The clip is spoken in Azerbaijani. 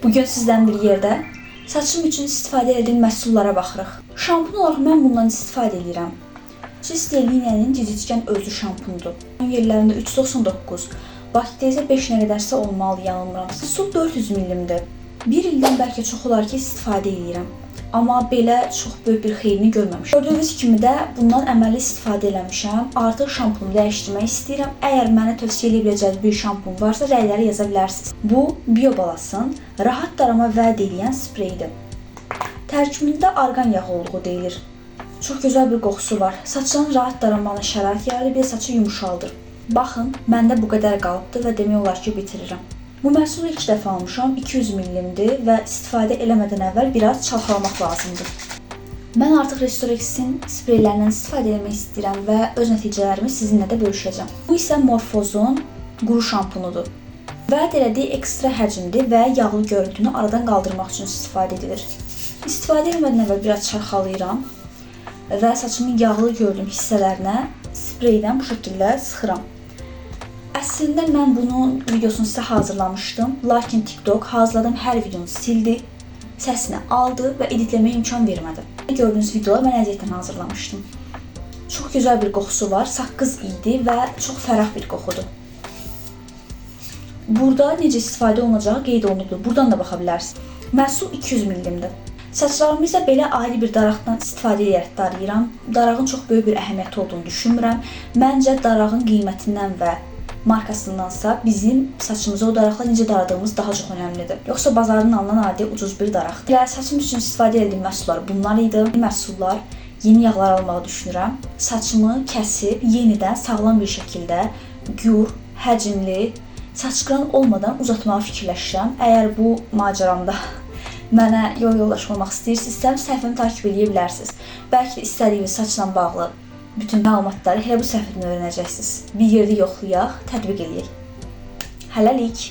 Bugün sizdən bir yerdə saçım üçün istifadə etdiyim məhsullara baxırıq. Şampun olaraq mən bundan istifadə edirəm. Cistia Linea'nın cicikən özü şampundur. Yerlərində 399, Bakıda isə 5-nə qədərsə olmalı yanılmıramsa. Su 400 ml-dir. Bir ildən bəlkə çox olar ki istifadə edirəm. Amma belə çox böyük bir xeyrini görməmişəm. Gördüyünüz kimi də bundan əməlli istifadə eləmişəm. Artıq şampunu dəyişdirmək istəyirəm. Əgər mənə tövsiyə edə biləcəyiniz bir şampun varsa rəyləri yaza bilərsiniz. Bu Biobalasın rahat darama vəd edən spreydir. Tərkibində arqan yağı olduğu deyilir. Çox gözəl bir qoxusu var. Saçların rahat daranmasına şərait yaradır, bir saçı yumşaldır. Baxın, məndə bu qədər qalıbdır və demək olar ki bitirirəm. Bu məhsulu ilk dəfə almışam, 200 ml-dir və istifadə eləmədən əvvəl biraz çalxalamaq lazımdır. Mən artıq Restorex'in spreylərindən istifadə etmək istəyirəm və öz nəticələrimi sizinlə də bölüşəcəm. Bu isə Morphos'un quru şampunudur. Vəd elədiyi ekstra həcmdir və yağlı görüntünü aradan qaldırmaq üçün istifadə edilir. İstifadə etmədən əvvəl biraz çalxalayıram və saçımın yağlı gördüyüm hissələrinə spreydən bu şəkildə sıxıram. Əslində mən bunun videosunu sizə hazırlamışdım, lakin TikTok hazırladığım hər videonu sildi, səsini aldı və editləməyə imkan vermədi. Gördüyünüz videoları mən əziyyətlə hazırlamışdım. Çox gözəl bir qoxusu var, saqqız idi və çox fərah bir qoxudur. Burada necə istifadə olunacağı qeyd olunubdur, buradan da baxa bilərsiniz. Məhsul 200 ml-dir. Saçlarımı isə belə ayrı bir daraqdan istifadə edərək darayıram. Darağın çox böyük bir əhəmiyyəti olduğunu düşünmürəm. Məncə darağın qiymətindən və markasındansa bizim saçımıza o daraqla necə daradığımız daha çox önəmlidir. Yoxsa bazardan alınan adi ucuz bir daraqdır. Və saçım üçün istifadə etdiyim məhsullar bunlar idi. Məhsullar, yeni yağlar almağı düşünürəm. Saçımı kəsib yenidən sağlam bir şəkildə gür, həcmli, saç qıran olmadan uzatmağı fikirləşirəm. Əgər bu maceramda mənə yoldaş olmaq istəyirsinizsə, səhifəmi takib edə bilərsiniz. Bəlkə də istədiyiniz saçla bağlı bütün məlumatları elə bu səhifədən öyrənəcəksiniz. Bir yerdə yoxlayaq, tətbiq edək. Hələlik.